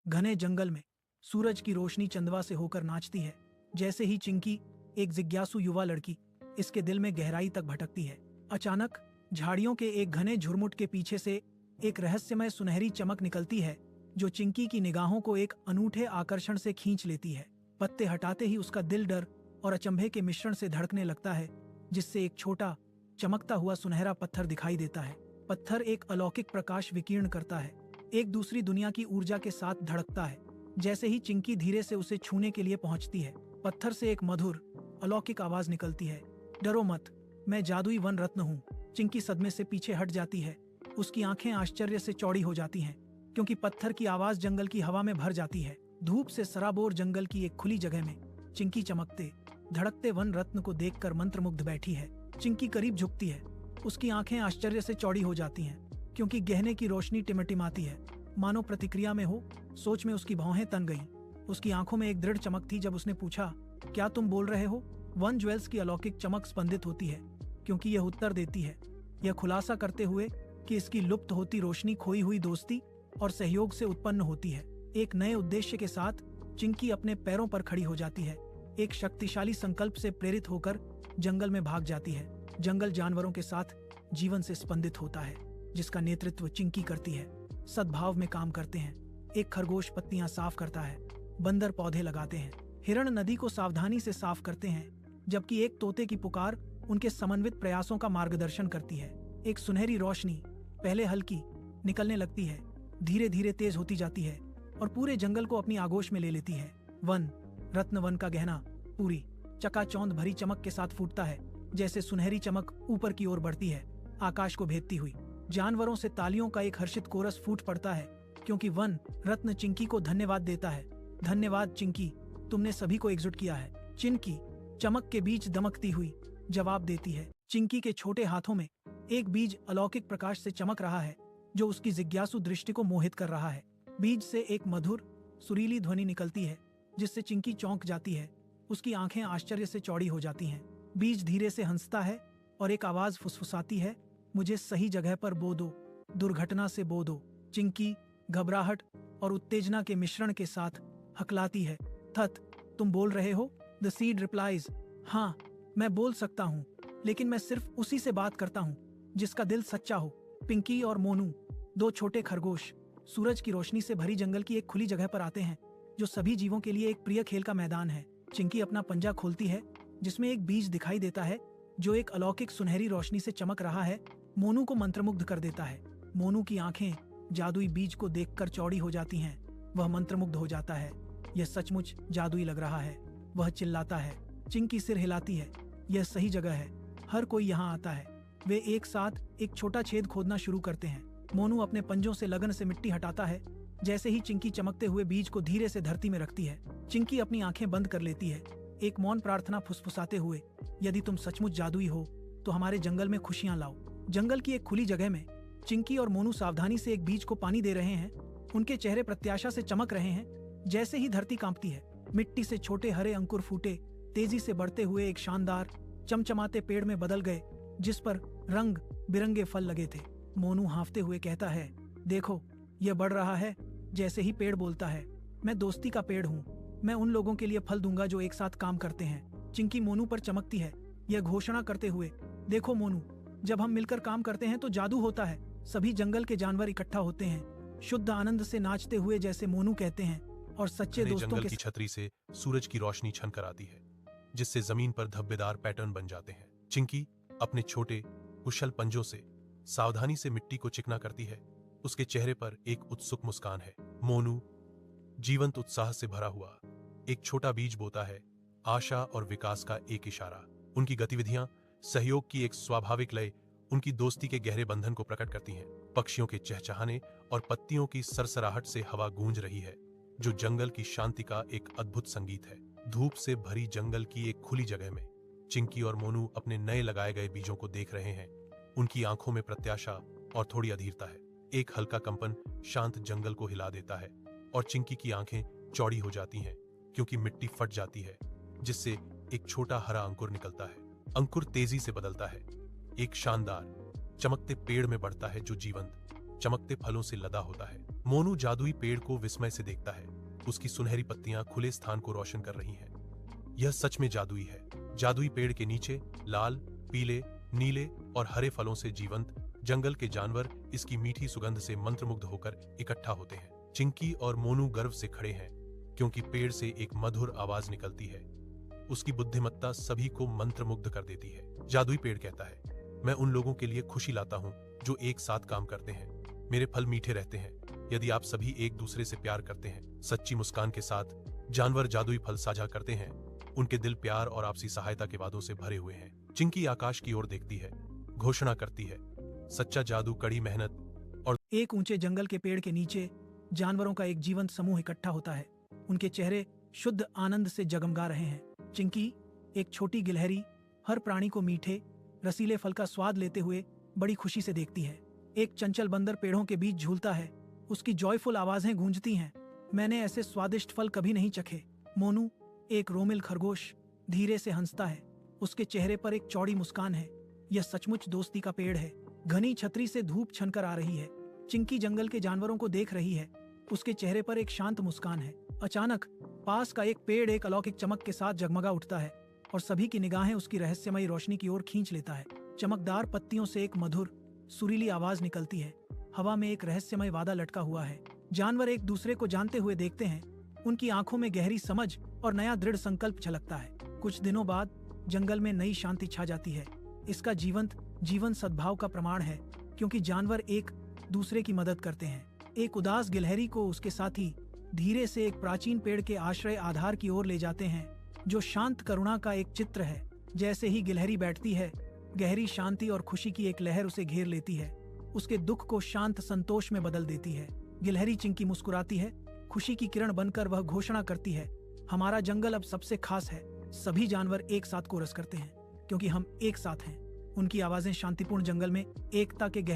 घने जंगल में सूरज की रोशनी चंदवा से होकर नाचती है। जैसे ही चिंकी, एक जिज्ञासु युवा लड़की, इसके दिल में गहराई तक भटकती है। अचानक झाड़ियों के एक घने झुरमुट के पीछे से एक रहस्यमय सुनहरी चमक निकलती है जो चिंकी की निगाहों को एक अनूठे आकर्षण से खींच लेती है। पत्ते हटाते ही उसका दिल डर और अचंभे के मिश्रण से धड़कने लगता है, जिससे एक छोटा चमकता हुआ सुनहरा पत्थर दिखाई देता है। पत्थर एक अलौकिक प्रकाश विकीर्ण करता है, एक दूसरी दुनिया की ऊर्जा के साथ धड़कता है। जैसे ही चिंकी धीरे से उसे छूने के लिए पहुंचती है, पत्थर से एक मधुर अलौकिक आवाज निकलती है, डरो मत, मैं जादुई वन रत्न हूँ। चिंकी सदमे से पीछे हट जाती है। उसकी आंखें आश्चर्य से चौड़ी हो जाती हैं, क्योंकि पत्थर की आवाज जंगल की हवा में भर जाती है। धूप से सराबोर जंगल की एक खुली जगह में चिंकी चमकते धड़कते वन रत्न को देखकर मंत्रमुग्ध बैठी है। चिंकी करीब झुकती है। उसकी आंखें आश्चर्य से चौड़ी हो जाती हैं, क्योंकि गहने की रोशनी टिमटिमाती है, मानो प्रतिक्रिया में हो। सोच में उसकी भौहें तन गईं। उसकी आंखों में एक दृढ़ चमक थी जब उसने पूछा, क्या तुम बोल रहे हो? वन ज्वेल्स की अलौकिक चमक स्पंदित होती है, क्योंकि यह उत्तर देती है, यह खुलासा करते हुए कि इसकी लुप्त होती रोशनी खोई हुई दोस्ती और सहयोग से उत्पन्न होती है। एक नए उद्देश्य के साथ चिंकी अपने पैरों पर खड़ी हो जाती है। एक शक्तिशाली संकल्प से प्रेरित होकर जंगल में भाग जाती है। जंगल जानवरों के साथ जीवन से स्पंदित होता है, जिसका नेतृत्व चिंकी करती है। सद्भाव में काम करते हैं। एक खरगोश पत्तियां साफ करता है, बंदर पौधे लगाते हैं, हिरण नदी को सावधानी से साफ करते हैं, जबकि एक तोते की पुकार उनके समन्वित प्रयासों का मार्गदर्शन करती है। एक सुनहरी रोशनी पहले हल्की निकलने लगती है, धीरे धीरे तेज होती जाती है और पूरे जंगल को अपनी आगोश में ले लेती है। वन रत्न वन का गहना पूरी चकाचौंध भरी चमक के साथ फूटता है, जैसे सुनहरी चमक ऊपर की ओर बढ़ती है, आकाश को भेदती हुई। जानवरों से तालियों का एक हर्षित कोरस फूट पड़ता है, क्योंकि वन रत्न चिंकी को धन्यवाद देता है। धन्यवाद चिंकी, तुमने सभी को एकजुट किया है। चिंकी चमक के बीच दमकती हुई जवाब देती है। चिंकी के छोटे हाथों में एक बीज अलौकिक प्रकाश से चमक रहा है, जो उसकी जिज्ञासु दृष्टि को मोहित कर रहा है। बीज से एक मधुर सुरीली ध्वनि निकलती है, जिससे चिंकी चौंक जाती है। उसकी आंखें आश्चर्य से चौड़ी हो जाती हैं। बीज धीरे से हंसता है और एक आवाज फुसफुसाती है, मुझे सही जगह पर बो दो, दुर्घटना से बो दो। चिंकी घबराहट और उत्तेजना के मिश्रण के साथ हकलाती है, थत, तुम बोल रहे हो? द सीड रिप्लाइज, हाँ, मैं बोल सकता हूँ, लेकिन मैं सिर्फ उसी से बात करता हूँ जिसका दिल सच्चा हो। पिंकी और मोनू, दो छोटे खरगोश, सूरज की रोशनी से भरी जंगल की एक खुली जगह पर आते हैं, जो सभी जीवों के लिए एक प्रिय खेल का मैदान है। चिंकी अपना पंजा खोलती है, जिसमें एक बीज दिखाई देता है, जो एक अलौकिक सुनहरी रोशनी से चमक रहा है। मोनू को मंत्रमुग्ध कर देता है। मोनू की आंखें जादुई बीज को देखकर चौड़ी हो जाती हैं। वह मंत्रमुग्ध हो जाता है, यह सचमुच जादुई लग रहा है। वह चिल्लाता है। चिंकी सिर हिलाती है, यह सही जगह है, हर कोई यहाँ आता है। वे एक साथ एक छोटा छेद खोदना शुरू करते हैं। मोनू अपने पंजों से लगन से मिट्टी हटाता है। जैसे ही चिंकी चमकते हुए बीज को धीरे से धरती में रखती है, चिंकी अपनी आंखें बंद कर लेती है, एक मौन प्रार्थना फुसफुसाते हुए, यदि तुम सचमुच जादुई हो तो हमारे जंगल में खुशियां लाओ। जंगल की एक खुली जगह में चिंकी और मोनू सावधानी से एक बीज को पानी दे रहे हैं। उनके चेहरे प्रत्याशा से चमक रहे हैं। जैसे ही धरती कांपती है, मिट्टी से छोटे हरे अंकुर फूटे, तेजी से बढ़ते हुए एक शानदार चमचमाते पेड़ में बदल गए, जिस पर रंग बिरंगे फल लगे थे। मोनू हांफते हुए कहता है, देखो, यह बढ़ रहा है। जैसे ही पेड़ बोलता है, मैं दोस्ती का पेड़ हूँ, मैं उन लोगों के लिए फल दूंगा जो एक साथ काम करते हैं। चिंकी मोनू पर चमकती है, यह घोषणा करते हुए, देखो मोनू, जब हम मिलकर काम करते हैं तो जादू होता है। सभी जंगल के जानवर इकट्ठा होते हैं, शुद्ध आनंद से नाचते हुए, जैसे मोनू कहते हैं, और सच्चे दोस्तों जंगल की छतरी से सूरज की रोशनी छनकर आती है, जिससे जमीन पर धब्बेदार पैटर्न बन जाते हैं। चिंकी अपने छोटे कुशल पंजों से सावधानी से मिट्टी को चिकना करती है। उसके चेहरे पर एक उत्सुक मुस्कान है। मोनू जीवंत उत्साह से भरा हुआ एक छोटा बीज बोता है, आशा और विकास का एक इशारा। उनकी गतिविधियां सहयोग की एक स्वाभाविक लय उनकी दोस्ती के गहरे बंधन को प्रकट करती हैं। पक्षियों के चहचहाने और पत्तियों की सरसराहट से हवा गूंज रही है, जो जंगल की शांति का एक अद्भुत संगीत है। धूप से भरी जंगल की एक खुली जगह में चिंकी और मोनू अपने नए लगाए गए बीजों को देख रहे हैं। उनकी आंखों में प्रत्याशा और थोड़ी अधीरता है। एक हल्का कंपन शांत जंगल को हिला देता है और चिंकी की आंखें चौड़ी हो जाती हैं, क्योंकि मिट्टी फट जाती है, जिससे एक छोटा हरा अंकुर निकलता है। अंकुर तेजी से बदलता है, एक शानदार चमकते पेड़ में बढ़ता है, जो जीवंत चमकते फलों से लदा होता है। मोनू जादुई पेड़ को विस्मय से देखता है। उसकी सुनहरी पत्तियां खुले स्थान को रोशन कर रही हैं। यह सच में जादुई है। जादुई पेड़ के नीचे लाल, पीले, नीले और हरे फलों से जीवंत जंगल के जानवर इसकी मीठी सुगंध से मंत्रमुग्ध होकर इकट्ठा होते हैं। चिंकी और मोनू गर्व से खड़े हैं क्योंकि पेड़ से एक मधुर आवाज निकलती है। उसकी बुद्धिमत्ता सभी को मंत्रमुग्ध कर देती है। जादुई पेड़ कहता है, मैं उन लोगों के लिए खुशी लाता हूँ जो एक साथ काम करते हैं। मेरे फल मीठे रहते हैं यदि आप सभी एक दूसरे से प्यार करते हैं। सच्ची मुस्कान के साथ जानवर जादुई फल साझा करते हैं। उनके दिल प्यार और आपसी सहायता के वादों से भरे हुए हैं। चिंकी आकाश की ओर देखती है, घोषणा करती है, सच्चा जादू कड़ी मेहनत और एक ऊंचे जंगल के पेड़ के नीचे जानवरों का एक जीवंत समूह इकट्ठा होता है। उनके चेहरे शुद्ध आनंद से जगमगा रहे हैं। चिंकी, एक छोटी गिलहरी, हर प्राणी को मीठे रसीले फल का स्वाद लेते हुए बड़ी खुशी से देखती है। एक चंचल बंदर पेड़ों के बीच झूलता है। उसकी जॉयफुल आवाजें गूंजती हैं। मैंने ऐसे स्वादिष्ट फल कभी नहीं चखे। मोनू, एक रोमिल खरगोश, धीरे से हंसता है। उसके चेहरे पर एक चौड़ी मुस्कान है। यह सचमुच दोस्ती का पेड़ है। घनी छतरी से धूप छनकर आ रही है। चिंकी जंगल के जानवरों को देख रही है। उसके चेहरे पर एक शांत मुस्कान है। अचानक पास का एक पेड़ एक अलौकिक चमक के साथ जगमगा उठता है और सभी की निगाहें उसकी रहस्यमयी रोशनी की ओर खींच लेता है। चमकदार पत्तियों से एक मधुर सुरीली आवाज निकलती है। हवा में एक रहस्यमय वादा लटका हुआ है। जानवर एक दूसरे को जानते हुए देखते हैं। उनकी आंखों में गहरी समझ और नया दृढ़ संकल्प झलकता है। कुछ दिनों बाद जंगल में नई शांति छा जाती है। इसका जीवन सद्भाव का प्रमाण है क्योंकि जानवर एक दूसरे की मदद करते हैं। एक उदास गिलहरी को उसके साथी धीरे से एक प्राचीन पेड़ के आश्रय आधार की ओर ले जाते हैं जो शांत करुणा का एक चित्र है। जैसे ही गिलहरी बैठती है, गहरी शांति और खुशी की एक लहर उसे घेर लेती है। उसके दुख को शांत संतोष में बदल देती है। गिलहरी चिंकी मुस्कुराती है। खुशी की किरण बनकर वह घोषणा करती है, हमारा जंगल अब सबसे खास है। सभी जानवर एक साथ कोरस करते हैं क्योंकि हम एक साथ हैं। उनकी आवाजें शांतिपूर्ण जंगल में एकता के गहरे